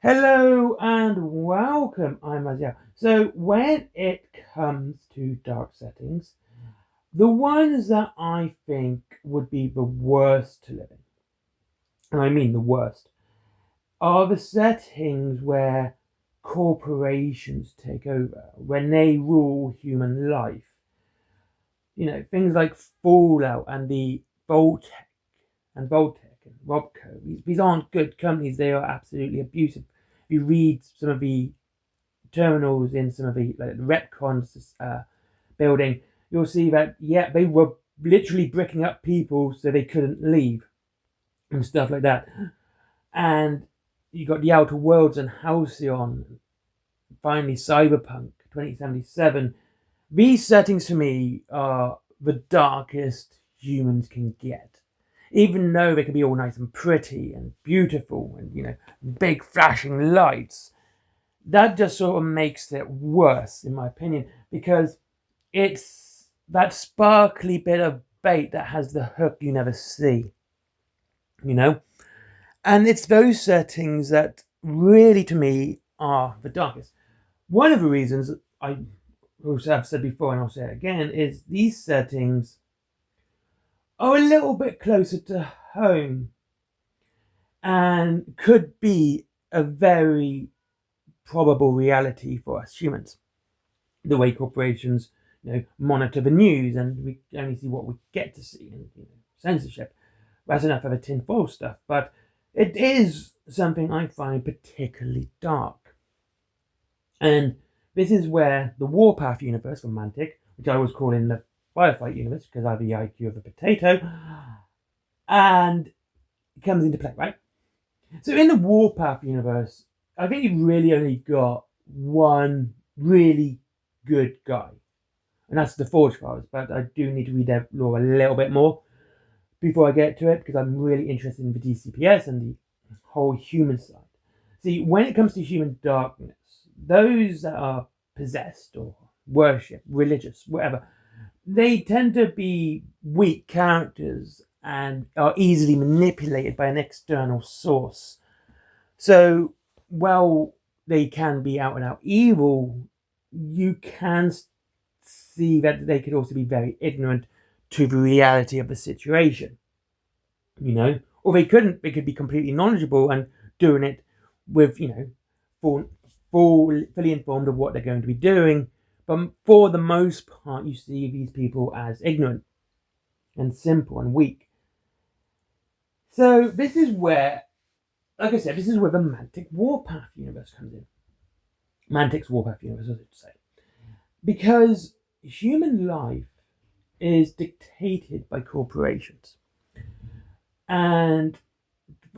Hello and welcome, I'm Aziel. So when it comes to dark settings, the ones that I think would be the worst to live in, and I mean the worst, are the settings where corporations take over, when they rule human life. Things like Fallout and the Voltec and Robco. These aren't good companies, they are absolutely abusive. If you read some of the terminals in some of the retcons building, you'll see that they were literally bricking up people so they couldn't leave and stuff like that. And you got the Outer Worlds and Halcyon, finally Cyberpunk 2077. These settings for me are the darkest humans can get. Even though they can be all nice and pretty and beautiful and big flashing lights, that just sort of makes it worse, in my opinion, because it's that sparkly bit of bait that has the hook you never see, And it's those settings that really, to me, are the darkest. One of the reasons I also have said before, and I'll say it again, is these settings are a little bit closer to home and could be a very probable reality for us humans. The way corporations, monitor the news, and we only see what we get to see, and censorship. That's enough of the tinfoil stuff, but it is something I find particularly dark. And this is where the Warpath universe from Mantic, which I was calling the Firefight universe because I have the IQ of a potato, and it comes into play, right? So in the Warpath universe, I think you've really only got one really good guy, and that's the Forge Fathers. But I do need to read their lore a little bit more before I get to it, because I'm really interested in the DCPS and the whole human side. See, when it comes to human darkness, those that are possessed or worship, religious, whatever, they tend to be weak characters and are easily manipulated by an external source. So, while they can be out and out evil, you can see that they could also be very ignorant to the reality of the situation. Or they could be completely knowledgeable and doing it with, fully informed of what they're going to be doing. But for the most part, you see these people as ignorant and simple and weak. So this is where, like I said, this is where the Mantic Warpath universe comes in. Mantic's Warpath universe, as I should say. Because human life is dictated by corporations. And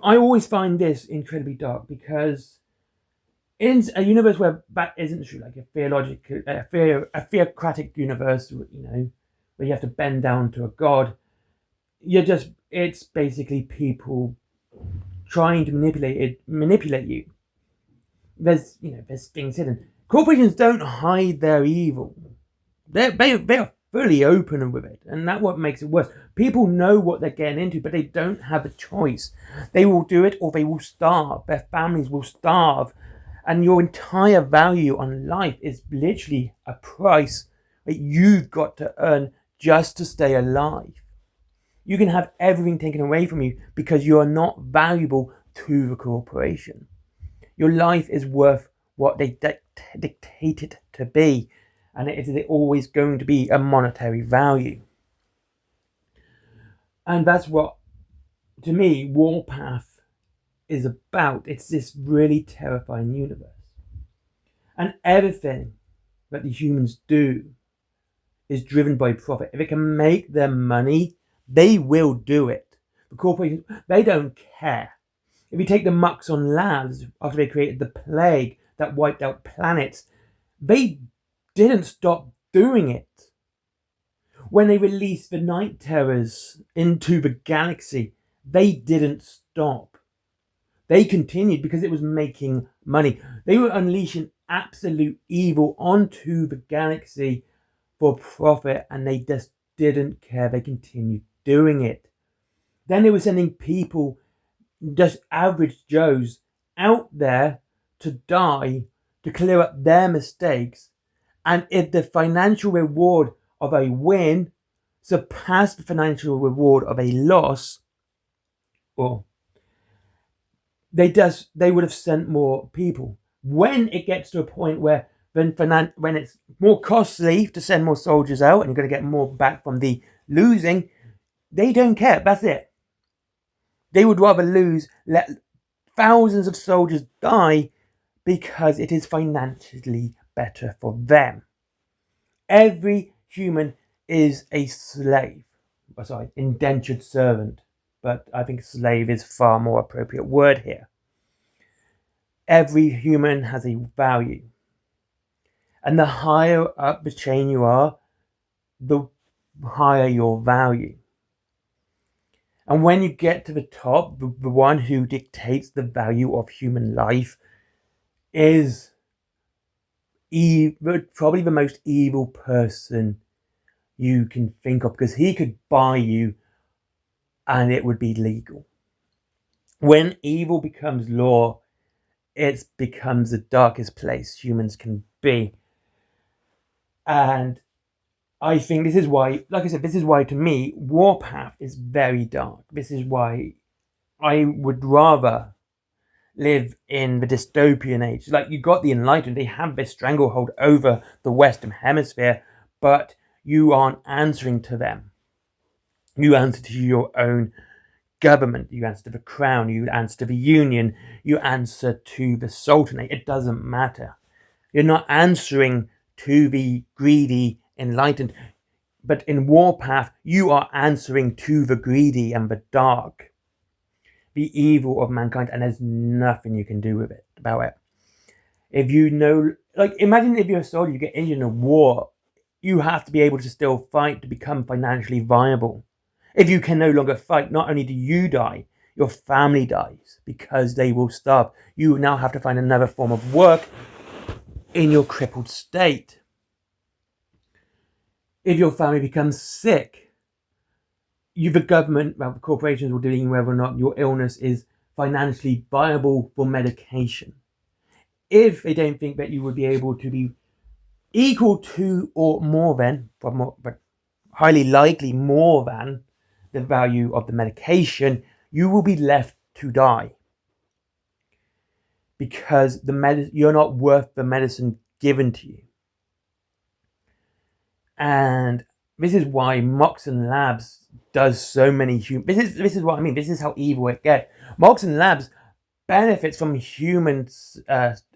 I always find this incredibly dark, because in a universe where that isn't true, like a theocratic universe, where you have to bend down to a god, it's basically people trying to manipulate you. There's things hidden. Corporations don't hide their evil. They are fully open with it, and that's what makes it worse. People know what they're getting into, but they don't have a choice. They will do it, or they will starve. Their families will starve, and your entire value on life is literally a price that you've got to earn just to stay alive. You can have everything taken away from you because you are not valuable to the corporation. Your life is worth what they dictate it to be, and it is always going to be a monetary value. And that's what, to me, Warpath is about. It's this really terrifying universe. And everything that the humans do is driven by profit. If it can make them money, they will do it. The corporations, they don't care. If you take the Muxon Labs, after they created the plague that wiped out planets, they didn't stop doing it. When they released the Night Terrors into the galaxy, they didn't stop. They continued because it was making money. They were unleashing absolute evil onto the galaxy for profit, and they just didn't care. They continued doing it. Then they were sending people, just average Joes, out there to die to clear up their mistakes, and if the financial reward of a win surpassed the financial reward of a loss, or they would have sent more people. When it gets to a point where when it's more costly to send more soldiers out and you're going to get more back from the losing, they don't care. That's it. They would rather let thousands of soldiers die because it is financially better for them. Every human is a slave. Sorry, indentured servant. But I think slave is far more appropriate word here. Every human has a value. And the higher up the chain you are, the higher your value. And when you get to the top, the one who dictates the value of human life is probably the most evil person you can think of, because he could buy you and it would be legal. When evil becomes law, it becomes the darkest place humans can be. And I think this is why, like I said, this is why to me, Warpath is very dark. This is why I would rather live in the dystopian age. Like, you got the Enlightened, they have this stranglehold over the Western Hemisphere, but you aren't answering to them. You answer to your own government, you answer to the crown, you answer to the union, you answer to the sultanate. It doesn't matter. You're not answering to the greedy Enlightened. But in Warpath, you are answering to the greedy and the dark, the evil of mankind, and there's nothing you can do about it. If you know, like, imagine if you're a soldier, you get injured in a war, you have to be able to still fight to become financially viable. If you can no longer fight, not only do you die, your family dies because they will starve. You now have to find another form of work in your crippled state. If your family becomes sick, the government, the corporations will determine whether or not your illness is financially viable for medication. If they don't think that you would be able to be equal to or more than, but highly likely more than, the value of the medication, you will be left to die. Because you're not worth the medicine given to you. And this is why Moxon Labs does so many this is what I mean. This is how evil it gets. Moxon Labs benefits from human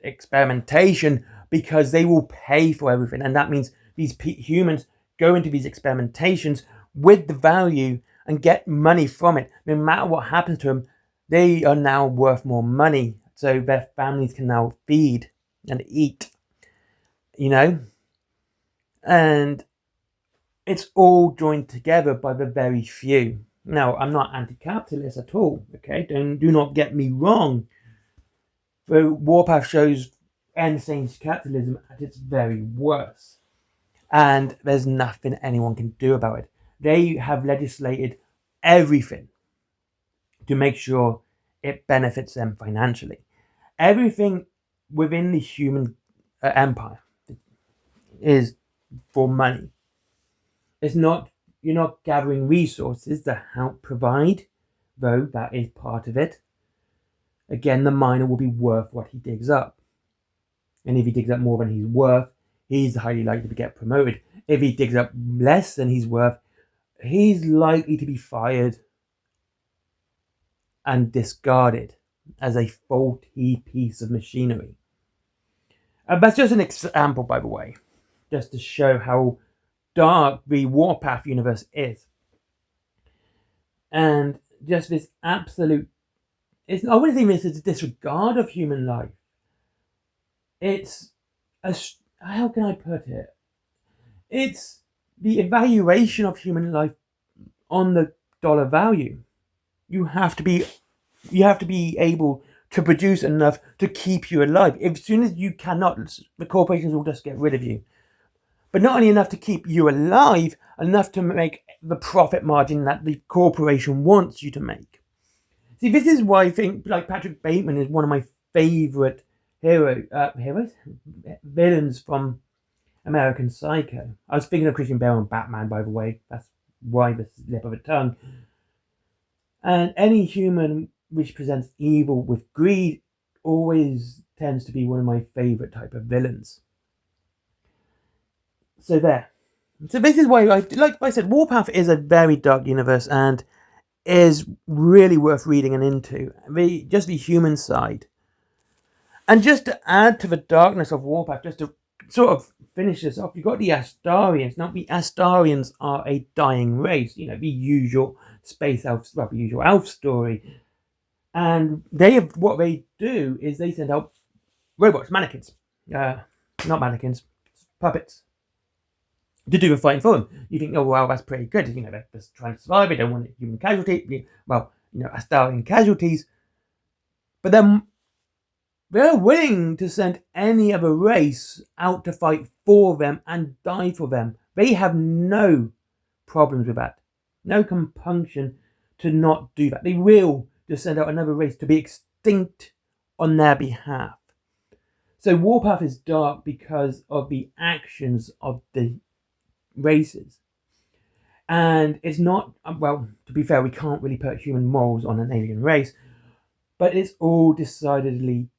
experimentation because they will pay for everything. And that means these humans go into these experimentations with the value and get money from it. No matter what happens to them, they are now worth more money. So their families can now feed and eat, and it's all joined together by the very few. Now, I'm not anti-capitalist at all, okay? Do not get me wrong. The Warpath shows insane capitalism at its very worst. And there's nothing anyone can do about it. They have legislated everything to make sure it benefits them financially. Everything within the human empire is for money. You're not gathering resources to help provide, though that is part of it. Again, the miner will be worth what he digs up. And if he digs up more than he's worth, he's highly likely to get promoted. If he digs up less than he's worth, he's likely to be fired and discarded as a faulty piece of machinery. That's just an example, by the way, just to show how dark the Warpath universe is. And just this absolute, I wouldn't think this is a disregard of human life. It's how can I put it? It's the evaluation of human life on the dollar value. You have to be able to produce enough to keep you alive. As soon as you cannot, the corporations will just get rid of you. But not only enough to keep you alive, enough to make the profit margin that the corporation wants you to make. See, this is why I think like Patrick Bateman is one of my favourite villains from American Psycho. I was thinking of Christian Bale and Batman, by the way. That's why the slip of a tongue. And any human which presents evil with greed always tends to be one of my favourite type of villains. So there. So this is why, like I said, Warpath is a very dark universe and is really worth reading and into. Just the human side. And just to add to the darkness of Warpath, just to sort of finish this off, you've got the Astarians. Now, the Astarians are a dying race. You know, the usual space elf, the usual elf story. And what they do is they send out robots, mannequins. Not mannequins, puppets. To do the fighting for them. You think, oh, well, that's pretty good. You know, they're just trying to survive. They don't want human casualties. Well, you know, Astarian casualties. But then they're willing to send any other race out to fight for them and die for them. They have no problems with that. No compunction to not do that. They will just send out another race to be extinct on their behalf. So Warpath is dark because of the actions of the races. And it's not, well, to be fair, we can't really put human morals on an alien race, but it's all decidedly,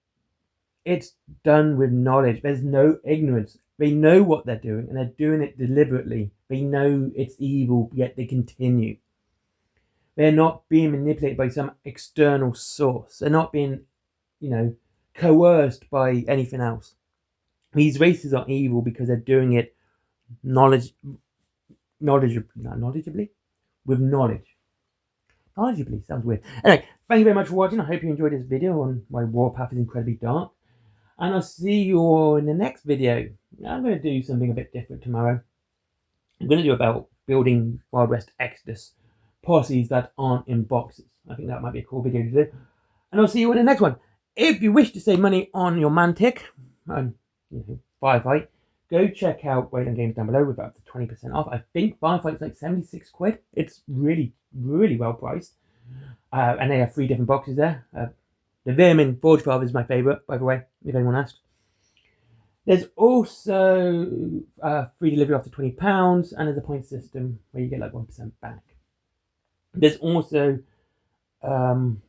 it's done with knowledge. There's no ignorance. They know what they're doing and they're doing it deliberately. They know it's evil, yet they continue. They're not being manipulated by some external source. They're not being, you know, coerced by anything else. These races are evil because they're doing it knowledgeably, with knowledge. Knowledgeably sounds weird. Anyway, thank you very much for watching. I hope you enjoyed this video on why Warpath is incredibly dark. And I'll see you all in the next video. I'm going to do something a bit different tomorrow. I'm going to do about building Wild West Exodus posses that aren't in boxes. I think that might be a cool video to do. And I'll see you in the next one. If you wish to save money on your mantic and firefight, go check out Wayland Games down below with up to 20% off. I think Firefight's like 76 quid. It's really, really well priced. And they have 3 different boxes there. The Vermin Forge Father is my favourite, by the way, if anyone asked. There's also free delivery after £20, and there's a point system where you get like 1% back. There's also Forbidden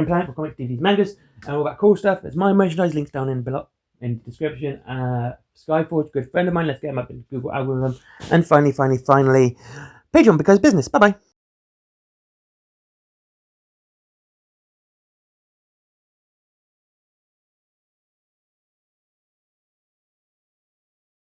Planet for comics, DVDs, mangas, and all that cool stuff. There's my merchandise, links down in below in the description. Skyforge, good friend of mine. Let's get him up in the Google algorithm. And finally, Patreon, because business. Bye bye.